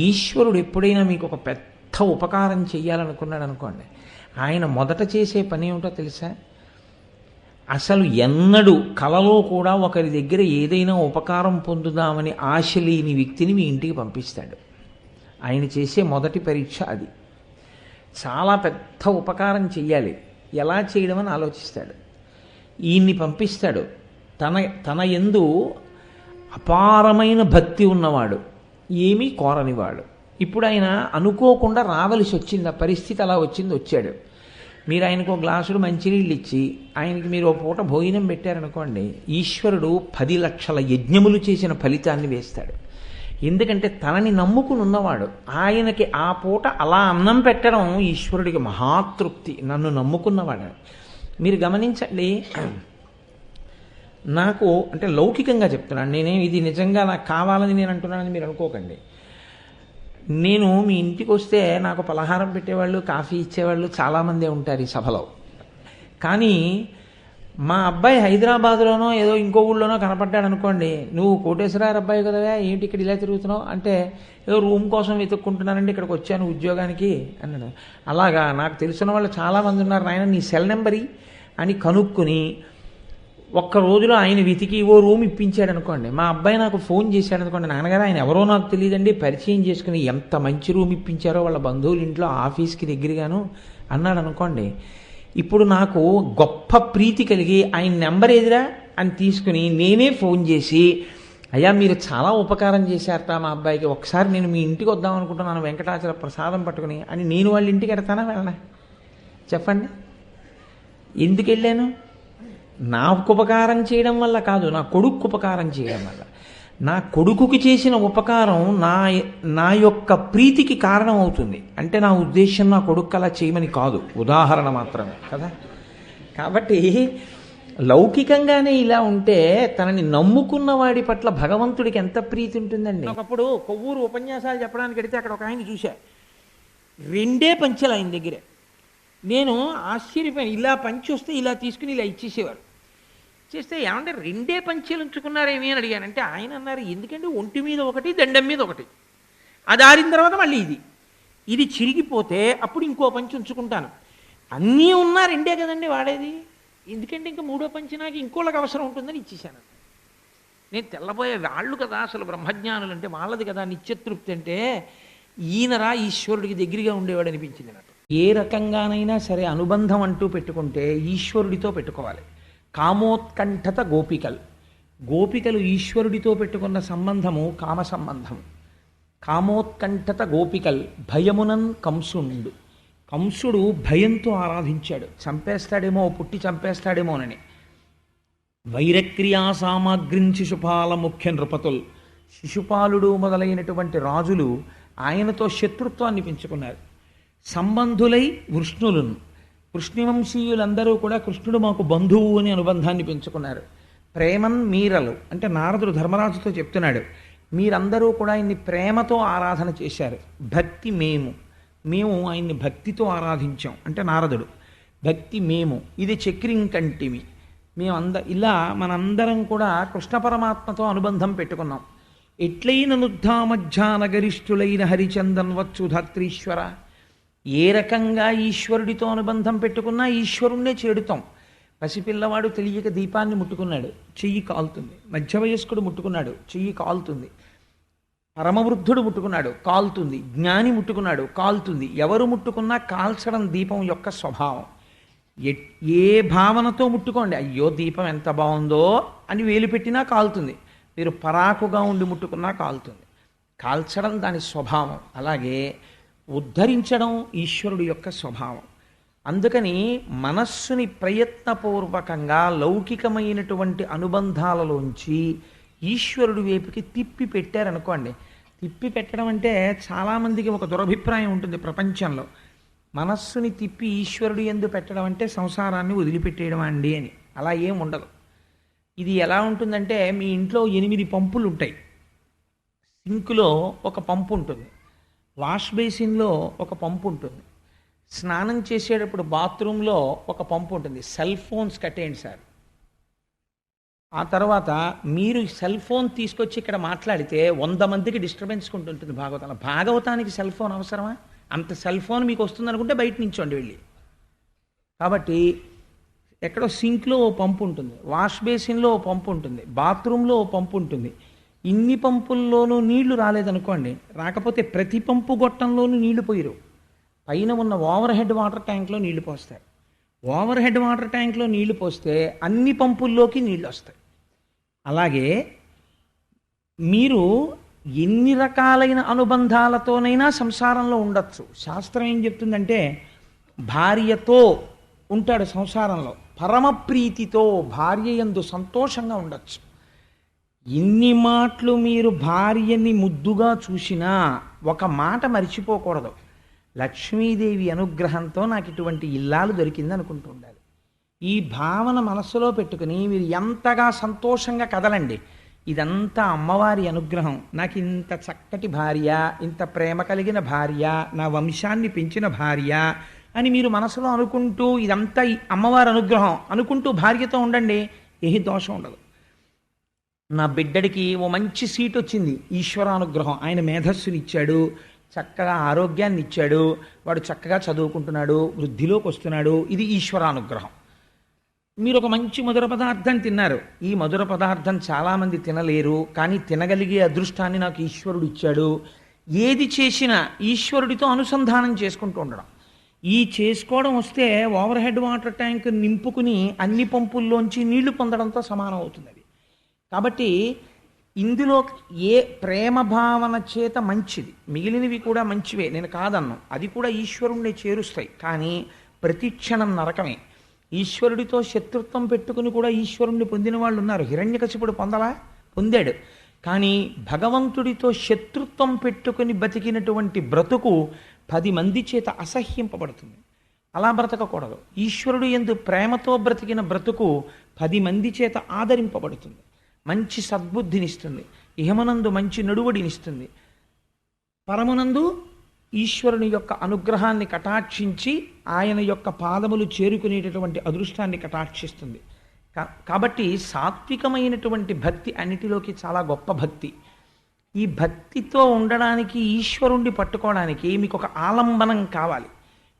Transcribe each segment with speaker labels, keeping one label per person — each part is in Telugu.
Speaker 1: ఈశ్వరుడు ఎప్పుడైనా మీకు ఒక పెద్ద ఉపకారం చెయ్యాలనుకున్నాడు అనుకోండి, ఆయన మొదట చేసే పని ఏమిటో తెలుసా? అసలు ఎన్నడూ కలలో కూడా ఒకరి దగ్గర ఏదైనా ఉపకారం పొందుదామని ఆశ లేని వ్యక్తిని మీ ఇంటికి పంపిస్తాడు. ఆయన చేసే మొదటి పరీక్ష అది. చాలా పెద్ద ఉపకారం చెయ్యాలి, ఎలా చేయడం అని ఆలోచిస్తాడు. ఈయన్ని పంపిస్తాడు. తన యందు అపారమైన భక్తి ఉన్నవాడు, ఏమీ కోరనివాడు. ఇప్పుడు ఆయన అనుకోకుండా రావలసి వచ్చింది, ఆ పరిస్థితి అలా వచ్చింది, వచ్చాడు. మీరు ఆయనకు ఒక గ్లాసుడు మంచినీళ్ళు ఇచ్చి ఆయనకి మీరు ఒక పూట భోజనం పెట్టారనుకోండి, ఈశ్వరుడు 10 లక్షల యజ్ఞములు చేసిన ఫలితాన్ని వేస్తాడు. ఎందుకంటే తనని నమ్ముకుని ఉన్నవాడు. ఆయనకి ఆ పూట అలా అన్నం పెట్టడం ఈశ్వరుడికి మహాతృప్తి, నన్ను నమ్ముకున్నవాడు. మీరు గమనించండి, నాకు అంటే లౌకికంగా చెప్తున్నాను, ఇది నిజంగా నాకు కావాలని నేను అంటున్నానని మీరు అనుకోకండి. నేను మీ ఇంటికి వస్తే నాకు పలహారం పెట్టేవాళ్ళు, కాఫీ ఇచ్చేవాళ్ళు చాలామందే ఉంటారు ఈ సభలో. కానీ మా అబ్బాయి హైదరాబాద్లోనో ఏదో ఇంకో ఊళ్ళోనో కనపడ్డాడు అనుకోండి, నువ్వు కోటేశ్వరరావు అబ్బాయి కదవా, ఏంటి ఇక్కడ ఇలా తిరుగుతున్నావు అంటే, ఏదో రూమ్ కోసం వెతుక్కుంటున్నానండి, ఇక్కడికి వచ్చాను ఉద్యోగానికి అన్నాడు. అలాగా నాకు తెలిసిన వాళ్ళు చాలామంది ఉన్నారు, నాయన నీ సెల్ నెంబరీ అని కనుక్కుని ఒక్క రోజులో ఆయన వెతికి ఓ రూమ్ ఇప్పించాడు అనుకోండి. మా అబ్బాయి నాకు ఫోన్ చేశాడు అనుకోండి, నాన్నగారు ఆయన ఎవరో నాకు తెలియదండి, పరిచయం చేసుకుని ఎంత మంచి రూమ్ ఇప్పించారో వాళ్ళ బంధువుల ఇంట్లో, ఆఫీస్కి దగ్గరగాను అన్నాడు అనుకోండి. ఇప్పుడు నాకు గొప్ప ప్రీతి కలిగి ఆయన నెంబర్ ఏదిరా అని తీసుకుని నేనే ఫోన్ చేసి, అయ్యా మీరు చాలా ఉపకారం చేశారట మా అబ్బాయికి, ఒకసారి నేను మీ ఇంటికి వద్దాం అనుకుంటున్నాను వెంకటాచల ప్రసాదం పట్టుకుని అని నేను వాళ్ళ ఇంటికి వెడతానా వెళ్ళనా? చెప్పండి. ఎందుకు వెళ్ళాను? నాకు ఉపకారం చేయడం వల్ల కాదు, నా కొడుకు ఉపకారం చేయడం వల్ల. నా కొడుకుకి చేసిన ఉపకారం నా యొక్క ప్రీతికి కారణం అవుతుంది. అంటే నా ఉద్దేశం నా కొడుకు అలా చేయమని కాదు, ఉదాహరణ మాత్రమే కదా. కాబట్టి లౌకికంగానే ఇలా ఉంటే తనని నమ్ముకున్న వాడి పట్ల భగవంతుడికి ఎంత ప్రీతి ఉంటుందండి. ఒకప్పుడు కొవ్వూరు ఉపన్యాసాలు చెప్పడానికి వెడితే అక్కడ ఒక ఆయన చూశా, 2 పంచెలు ఆయన దగ్గరే. నేను ఆశ్చర్యపోయాను, ఇలా పంచి వస్తే ఇలా తీసుకుని ఇలా ఇచ్చేసేవారు. చేస్తే ఏమంటే 2 పంచెలు ఉంచుకున్నారేమీ అని అడిగానంటే ఆయన అన్నారు, ఎందుకంటే ఒంటి మీద ఒకటి, దండం మీద ఒకటి, అది ఆరిన తర్వాత మళ్ళీ ఇది చిరిగిపోతే అప్పుడు ఇంకో పంచి ఉంచుకుంటాను, అన్నీ ఉన్నా 2 కదండి వాడేది, ఎందుకంటే ఇంకా 3వ పంచి నాకు ఇంకోళ్ళకి అవసరం ఉంటుందని ఇచ్చేసాను. నేను తెల్లబోయే వాళ్ళు కదా అసలు బ్రహ్మజ్ఞానులు అంటే, వాళ్ళది కదా నిత్యతృప్తి అంటే. ఈయనరా ఈశ్వరుడికి దగ్గరగా ఉండేవాడు అనిపించింది నాకు. ఏ రకంగానైనా సరే అనుబంధం అంటూ పెట్టుకుంటే ఈశ్వరుడితో పెట్టుకోవాలి. కామోత్కంఠత గోపికలు ఈశ్వరుడితో పెట్టుకున్న సంబంధము కామ సంబంధము. కామోత్కంఠత గోపికల్ భయమునన్ కంసుడు భయంతో ఆరాధించాడు, చంపేస్తాడేమో, పుట్టి చంపేస్తాడేమోనని. వైరక్రియా సామాగ్రిం శిశుపాల ముఖ్య నృపతుల్, శిశుపాలుడు మొదలైనటువంటి రాజులు ఆయనతో శత్రుత్వాన్ని పెంచుకున్నారు. సంబంధులై వృష్ణివంశీయులందరూ కూడా కృష్ణుడు మాకు బంధువు అని అనుబంధాన్ని పెంచుకున్నారు. ప్రేమన్ మీరలు అంటే నారదుడు ధర్మరాజుతో చెప్తున్నాడు, మీరందరూ కూడా ఆయన్ని ప్రేమతో ఆరాధన చేశారు. భక్తి మేము ఆయన్ని భక్తితో ఆరాధించాం అంటే నారదుడు. భక్తి ఇది చక్రింకంటిమి ఇలా మనందరం కూడా కృష్ణ పరమాత్మతో అనుబంధం పెట్టుకున్నాం. ఎట్లైన నుద్ధామధ్యానగరిష్ఠులైన హరిచందన్ వచ్చు ధాత్రీశ్వర, ఏ రకంగా ఈశ్వరుడితో అనుబంధం పెట్టుకున్నా ఈశ్వరుణ్ణే చేడుతాం. పసిపిల్లవాడు తెలియక దీపాన్ని ముట్టుకున్నాడు, చెయ్యి కాలుతుంది. మధ్య వయస్కుడు ముట్టుకున్నాడు, చెయ్యి కాలుతుంది. పరమవృద్ధుడు ముట్టుకున్నాడు, కాలుతుంది. జ్ఞాని ముట్టుకున్నాడు, కాలుతుంది. ఎవరు ముట్టుకున్నా కాల్చడం దీపం యొక్క స్వభావం. ఏ భావనతో ముట్టుకోండి, అయ్యో దీపం ఎంత బాగుందో అని వేలు పెట్టినా కాలుతుంది. మీరు పరాకుగా ఉండి ముట్టుకున్నా కాలుతుంది. కాల్చడం దాని స్వభావం. అలాగే ఉద్ధరించడం ఈశ్వరుడు యొక్క స్వభావం. అందుకని మనస్సుని ప్రయత్నపూర్వకంగా లౌకికమైనటువంటి అనుబంధాలలోంచి ఈశ్వరుడి వైపుకి తిప్పి పెట్టారనుకోండి. తిప్పి పెట్టడం అంటే చాలామందికి ఒక దురభిప్రాయం ఉంటుంది ప్రపంచంలో, మనస్సుని తిప్పి ఈశ్వరుడు యందు పెట్టడం అంటే సంసారాన్ని వదిలిపెట్టేయడం అండి అని. అలా ఏం ఉండదు. ఇది ఎలా ఉంటుందంటే, మీ ఇంట్లో 8 పంపులు ఉంటాయి. సింక్లో ఒక పంపు ఉంటుంది, వాష్ బేసిన్లో ఒక పంపు ఉంటుంది, స్నానం చేసేటప్పుడు బాత్రూంలో ఒక పంపు ఉంటుంది. సెల్ ఫోన్స్ కట్టేయండి సార్, ఆ తర్వాత మీరు సెల్ ఫోన్ తీసుకొచ్చి ఇక్కడ మాట్లాడితే 100 మందికి డిస్టర్బెన్స్ ఉంటుంది భాగవతం. భాగవతానికి సెల్ ఫోన్ అవసరమా? అంత సెల్ ఫోన్ మీకు వస్తుంది అనుకుంటే బయట నుంచోండి వెళ్ళి. కాబట్టి ఎక్కడో సింక్లో ఓ పంపు ఉంటుంది, వాష్ బేసిన్లో ఓ పంపు ఉంటుంది, బాత్రూంలో ఓ పంపు ఉంటుంది. ఇన్ని పంపుల్లోనూ నీళ్లు రాలేదనుకోండి, రాకపోతే ప్రతి పంపు గొట్టంలోనూ నీళ్లు పోయిరు. పైన ఉన్న ఓవర్ హెడ్ వాటర్ ట్యాంక్లో నీళ్లు పోస్తారు. ఓవర్ హెడ్ వాటర్ ట్యాంక్లో నీళ్లు పోస్తే అన్ని పంపుల్లోకి నీళ్లు వస్తాయి. అలాగే మీరు ఎన్ని రకాలైన అనుబంధాలతోనైనా సంసారంలో ఉండొచ్చు. శాస్త్రం ఏం చెప్తుందంటే, భార్యతో ఉంటాడు సంసారంలో, పరమప్రీతితో భార్య యందు సంతోషంగా ఉండొచ్చు. ఎన్ని మాటలు మీరు భార్యని ముద్దుగా చూసినా ఒక మాట మర్చిపోకూడదు, లక్ష్మీదేవి అనుగ్రహంతో నాకు ఇటువంటి ఇల్లాలు దొరికింది అనుకుంటూ ఉండాలి. ఈ భావన మనస్సులో పెట్టుకుని మీరు ఎంతగా సంతోషంగా కదలండి. ఇదంతా అమ్మవారి అనుగ్రహం, నాకు ఇంత చక్కటి భార్య, ఇంత ప్రేమ కలిగిన భార్య, నా వంశాన్ని పెంచిన భార్య అని మీరు మనసులో అనుకుంటూ ఇదంతా అమ్మవారి అనుగ్రహం అనుకుంటూ భార్యతో ఉండండి. ఏ దోషం ఉండదు. నా బిడ్డడికి ఓ మంచి సీట్ వచ్చింది, ఈశ్వరానుగ్రహం. ఆయన మేధస్సుని ఇచ్చాడు, చక్కగా ఆరోగ్యాన్ని ఇచ్చాడు, వాడు చక్కగా చదువుకుంటున్నాడు, వృద్ధిలోకి వస్తున్నాడు, ఇది ఈశ్వరానుగ్రహం. మీరు ఒక మంచి మధుర పదార్థం తిన్నారు, ఈ మధుర పదార్థం చాలామంది తినలేరు, కానీ తినగలిగే అదృష్టాన్ని నాకు ఈశ్వరుడు ఇచ్చాడు. ఏది చేసినా ఈశ్వరుడితో అనుసంధానం చేసుకుంటూ ఉండడం. ఈ చేసుకోవడం వస్తే ఓవర్ హెడ్ వాటర్ ట్యాంక్ నింపుకుని అన్ని పంపుల్లోంచి నీళ్లు పొందడంతో సమానం అవుతుంది అది. కాబట్టి ఇందులో ఏ ప్రేమ భావన చేత మంచిది, మిగిలినవి కూడా మంచివే, నేను కాదన్ను, అది కూడా ఈశ్వరుణ్ణి చేరుస్తాయి. కానీ ప్రతి క్షణం నరకమే. ఈశ్వరుడితో శత్రుత్వం పెట్టుకుని కూడా ఈశ్వరుణ్ణి పొందిన వాళ్ళు ఉన్నారు. హిరణ్యకశిపుడు పొందాడు. కానీ భగవంతుడితో శత్రుత్వం పెట్టుకుని బతికినటువంటి బ్రతుకు 10 మంది చేత అసహ్యింపబడుతుంది. అలా బ్రతకకూడదు. ఈశ్వరుడు యందు ప్రేమతో బ్రతికిన బ్రతుకు 10 మంది చేత ఆదరింపబడుతుంది, మంచి సద్బుద్ధినిస్తుంది, ఇహమనందు మంచి నడువడినిస్తుంది, పరమునందు ఈశ్వరుని యొక్క అనుగ్రహాన్ని కటాక్షించి ఆయన యొక్క పాదములు చేరుకునేటటువంటి అదృష్టాన్ని కటాక్షిస్తుంది. కాబట్టి సాత్వికమైనటువంటి భక్తి అన్నిటిలోకి చాలా గొప్ప భక్తి. ఈ భక్తితో ఉండడానికి, ఈశ్వరుణ్ణి పట్టుకోవడానికి మీకు ఒక ఆలంబనం కావాలి.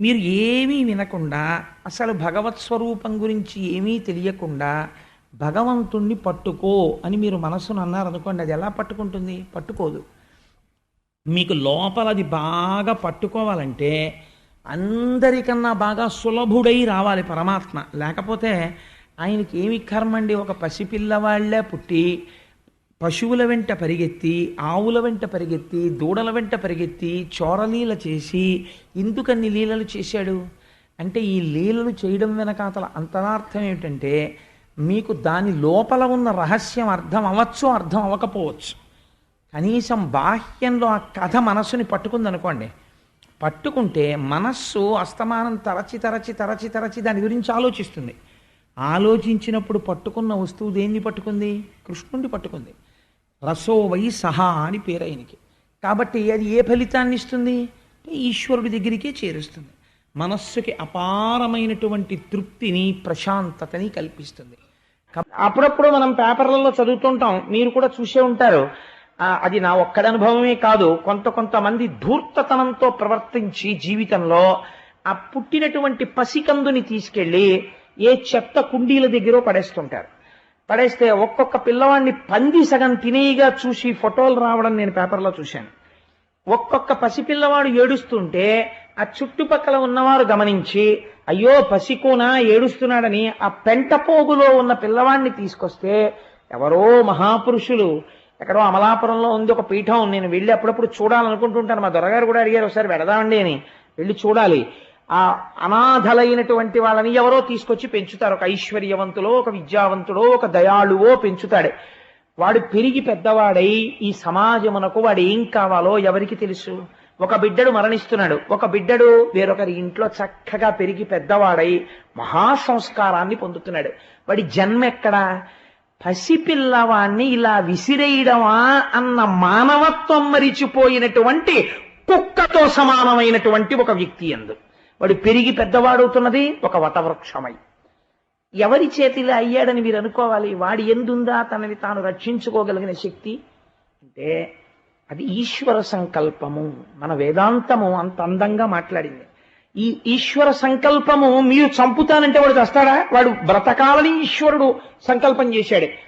Speaker 1: మీరు ఏమీ వినకుండా, అసలు భగవత్ స్వరూపం గురించి ఏమీ తెలియకుండా భగవంతుణ్ణి పట్టుకో అని మీరు మనసును అన్నారనుకోండి, అది ఎలా పట్టుకుంటుంది? పట్టుకోదు. మీకు లోపల అది బాగా పట్టుకోవాలంటే అందరికన్నా బాగా సులభుడై రావాలి పరమాత్మ. లేకపోతే ఆయనకి ఏమి కర్మండి? ఒక పసిపిల్లవాళ్లే పుట్టి పశువుల వెంట పరిగెత్తి, ఆవుల వెంట పరిగెత్తి, దూడల వెంట పరిగెత్తి చోరలీల చేసి ఎందుకన్ని లీలలు చేశాడు అంటే, ఈ లీలలు చేయడం వెనకాతల అంతరార్థం ఏమిటంటే, మీకు దాని లోపల ఉన్న రహస్యం అర్థం అవ్వచ్చు, అర్థం అవ్వకపోవచ్చు. కనీసం బాహ్యంలో ఆ కథ మనస్సుని పట్టుకుందనుకోండి, పట్టుకుంటే మనస్సు అస్తమానం తరచి తరచి తరచి తరచి దాని గురించి ఆలోచిస్తుంది. ఆలోచించినప్పుడు పట్టుకున్న వస్తువు దేన్ని పట్టుకుంది? కృష్ణుడిని పట్టుకుంది. రసో వై సహా అని పేరు ఆయనకి. కాబట్టి అది ఏ ఫలితాన్ని ఇస్తుంది? ఈశ్వరుడి దగ్గరికే చేరుస్తుంది. మనస్సుకి అపారమైనటువంటి తృప్తిని, ప్రశాంతతని కల్పిస్తుంది. అప్పుడప్పుడు మనం పేపర్లలో చదువుతుంటాం, మీరు కూడా చూసే ఉంటారు. అది నా ఒక్కడి అనుభవమే కాదు, కొంతమంది ధూర్తతనంతో ప్రవర్తించి జీవితంలో ఆ పుట్టినటువంటి పసికందుని తీసుకెళ్ళి ఏ చెత్త కుండీల దగ్గర పడేస్తుంటారు. పడేస్తే ఒక్కొక్క పిల్లవాడిని పంది సగం తినేయిగా చూసి ఫోటోలు రావడం నేను పేపర్లో చూశాను. ఒక్కొక్క పసిపిల్లవాడు ఏడుస్తుంటే ఆ చుట్టుపక్కల ఉన్నవారు గమనించి, అయ్యో పసికోనా ఏడుస్తున్నాడని ఆ పెంటపోగులో ఉన్న పిల్లవాడిని తీసుకొస్తే, ఎవరో మహాపురుషులు, ఎక్కడో అమలాపురంలో ఉంది ఒక పీఠం, నేను వెళ్ళి అప్పుడప్పుడు చూడాలనుకుంటుంటాను. మా దొరగారు కూడా అడిగారు ఒకసారి వెడదామండి అని. వెళ్ళి చూడాలి. ఆ అనాథలైనటువంటి వాళ్ళని ఎవరో తీసుకొచ్చి పెంచుతారు. ఒక ఐశ్వర్యవంతులో, ఒక విద్యావంతుడో, ఒక దయాళువో పెంచుతాడు. వాడు పెరిగి పెద్దవాడై ఈ సమాజమునకు వాడు ఏం కావాలో ఎవరికి తెలుసు? ఒక బిడ్డడు మరణిస్తున్నాడు, ఒక బిడ్డడు వేరొకరి ఇంట్లో చక్కగా పెరిగి పెద్దవాడై మహాసంస్కారాన్ని పొందుతున్నాడు. వాడి జన్మ ఎక్కడా? పసిపిల్లవాణ్ణి ఇలా విసిరేయడమా అన్న మానవత్వం మరిచిపోయినటువంటి కుక్కతో సమానమైనటువంటి ఒక వ్యక్తి యందు వాడు పెరిగి పెద్దవాడవుతున్నది ఒక వటవృక్షమై.
Speaker 2: ఎవరి చేతిలో అయ్యాడని మీరు అనుకోవాలి? వాడి ఎందుందా తనని తాను రక్షించుకోగలిగిన శక్తి అంటే అది ఈశ్వర సంకల్పము. మన వేదాంతము అంత అందంగా మాట్లాడింది. ఈ ఈశ్వర సంకల్పము మీరు చంపుతానంటే వాడు చస్తాడా? వాడు బ్రతకాలని ఈశ్వరుడు సంకల్పం చేశాడు.